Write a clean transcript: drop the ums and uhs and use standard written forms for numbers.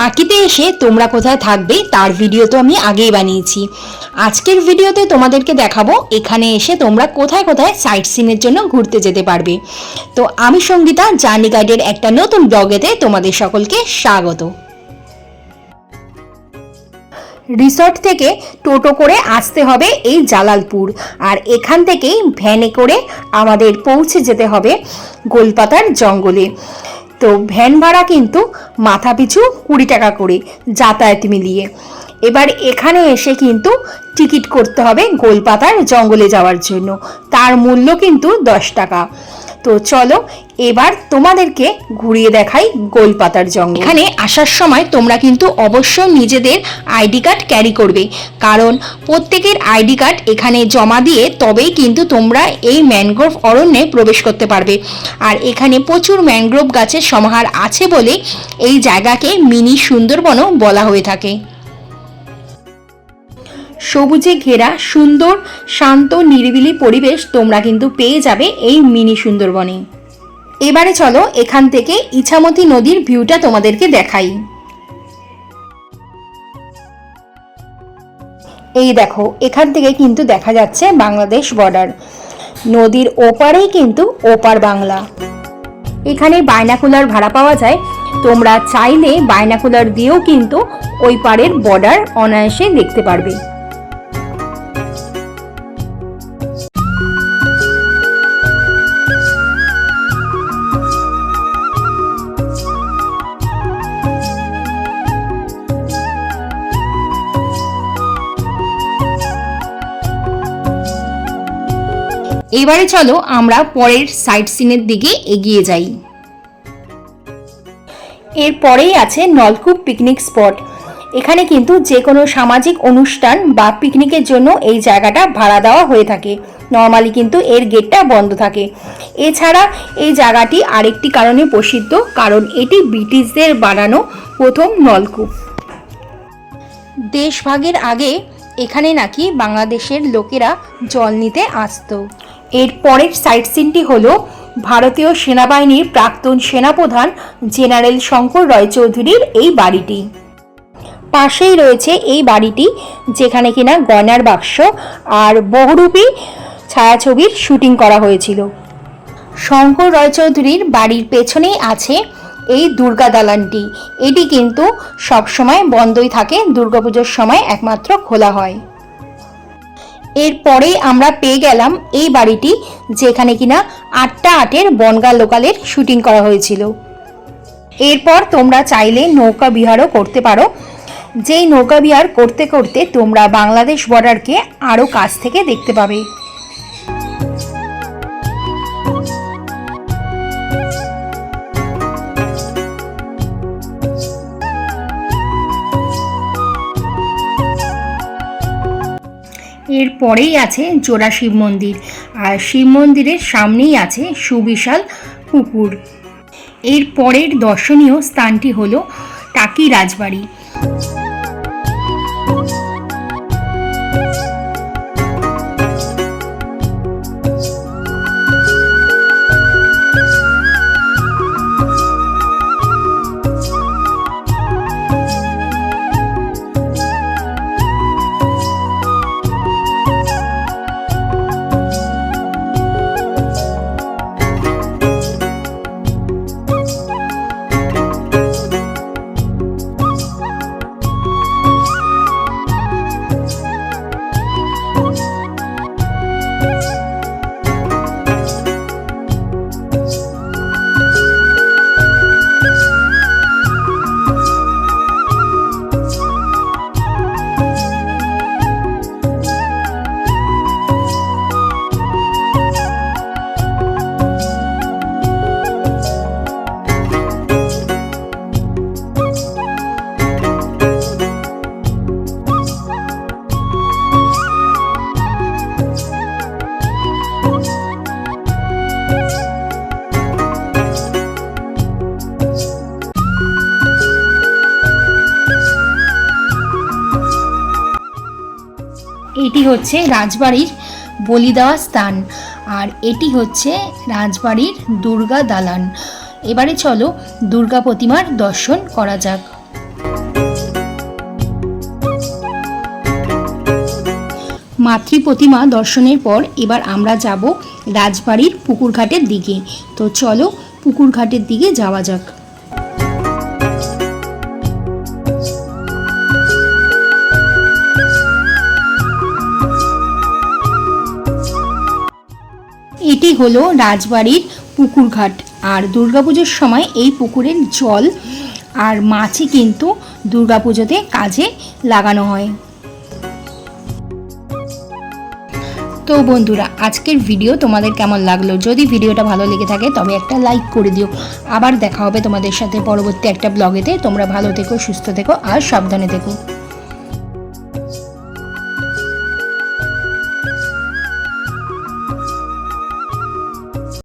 টাকিতে এসে তোমরা কোথায় থাকবে তার ভিডিও তো আমি আগেই বানিয়েছি। আজকের ভিডিওতে তোমাদেরকে দেখাবো এখানে এসে তোমরা কোথায় কোথায় সাইট সিনের জন্য ঘুরতে যেতে পারবে। তো আমি সঙ্গীতা, জার্নি গাইডের একটা নতুন ব্লগেতে তোমাদের সকলকে স্বাগত। রিসর্ট থেকে টোটো করে আসতে হবে এই জালালপুর, আর এখান থেকেই ভ্যানে করে আমাদের পৌঁছে যেতে হবে গোলপাতার জঙ্গলে। তো ভ্যান ভাড়া কিন্তু মাথা পিছু 20 টাকা করে যাতায়াত মিলিয়ে। এবার এখানে এসে কিন্তু টিকিট করতে হবে গোলপাতার জঙ্গলে যাওয়ার জন্য, তার মূল্য কিন্তু 10 টাকা। তো চলো এবার তোমাদেরকে ঘুরিয়ে দেখাই গোলপাতার জঙ্গল। এখানে আসার সময় তোমরা কিন্তু অবশ্যই নিজেদের আইডি কার্ড ক্যারি করবে, কারণ প্রত্যেকের আইডি কার্ড এখানে জমা দিয়ে তবেই কিন্তু তোমরা এই ম্যানগ্রোভ অরণ্যে প্রবেশ করতে পারবে। আর এখানে প্রচুর ম্যানগ্রোভ গাছের সমাহার আছে বলে এই জায়গাকে মিনি সুন্দরবনও বলা হয়ে থাকে। সবুজে ঘেরা সুন্দর শান্ত নিরিবিলি পরিবেশ তোমরা কিন্তু পেয়ে যাবে এই মিনি সুন্দরবনে। এবারে চলো এখান থেকে ইছামতি নদীর ভিউটা তোমাদেরকে দেখাই। এই দেখো, এখান থেকে কিন্তু দেখা যাচ্ছে বাংলাদেশ বর্ডার। নদীর ওপারেই কিন্তু ওপার বাংলা। এখানে বাইনাকুলার ভাড়া পাওয়া যায়, তোমরা চাইলে বাইনাকুলার দিয়েও কিন্তু ওই পারের বর্ডার অনায়াসে দেখতে পারবে। এবারে চলো আমরা পরের সাইট সিনের দিকে এগিয়ে যাই। এরপরেই আছে নলকূপ পিকনিক স্পট। এখানে কিন্তু যে কোনো সামাজিক অনুষ্ঠান বা পিকনিকের জন্য এই জায়গাটা ভাড়া দেওয়া হয়ে থাকে। নর্মালি কিন্তু এর গেটটা বন্ধ থাকে। এছাড়া এই জায়গাটি আরেকটি কারণে প্রসিদ্ধ, কারণ এটি ব্রিটিশদের বানানো প্রথম নলকূপ। দেশভাগের আগে এখানে নাকি বাংলাদেশের লোকেরা জল নিতে আসতো। এর পরের সাইট সিনটি হলো ভারতীয় সেনাবাহিনীর প্রাক্তন সেনাপ্রধান জেনারেল শঙ্কর রায়চৌধুরীর এই বাড়িটি। পাশেই রয়েছে এই বাড়িটি, যেখানে কিনা গয়নার বাক্স আর বহুরূপী ছায়াছবির শুটিং করা হয়েছিল। শঙ্কর রায়চৌধুরীর বাড়ির পেছনেই আছে এই দুর্গা দালানটি। এটি কিন্তু সবসময় বন্ধই থাকে, দুর্গাপুজোর সময় একমাত্র খোলা হয়। এরপরেই আমরা পেয়ে গেলাম এই বাড়িটি, যেখানে কিনা 8টা 8-এর বনগাঁ লোকালের শুটিং করা হয়েছিল। এরপর তোমরা চাইলে নৌকা বিহারও করতে পারো, যেই নৌকা বিহার করতে করতে তোমরা বাংলাদেশ বর্ডারকে আরও কাছ থেকে দেখতে পাবে। এরপরেই আছে জোড়া শিব মন্দির, আর শিব মন্দিরের সামনেই আছে সুবিশাল পুকুর। এর পরের দর্শনীয় স্থানটি হলো টাকি রাজবাড়ি। এটি হচ্ছে রাজবাড়ির বলি দেওয়া স্থান, আর এটি হচ্ছে রাজবাড়ির দুর্গা দালান। এবারে চলো দুর্গা প্রতিমার দর্শন করা যাক। মাতৃ প্রতিমা দর্শনের পর এবার আমরা যাব রাজবাড়ির পুকুরঘাটের দিকে। তো চলো পুকুরঘাটের দিকে যাওয়া যাক। এটি হলো রাজবাড়ির পুকুরঘাট। আর দুর্গাপুজোর সময় এই পুকুরের জল আর মাছই কিন্তু দুর্গাপুজোতে কাজে লাগানো হয়। তো বন্ধুরা, আজকের ভিডিও তোমাদের কেমন লাগলো? যদি ভিডিওটা ভালো লেগে থাকে তবে একটা লাইক করে দিও। আবার দেখা হবে তোমাদের সাথে পরবর্তী একটা ব্লগেতে। তোমরা ভালো থেকো, সুস্থ থেকো আর সাবধানে থেকো।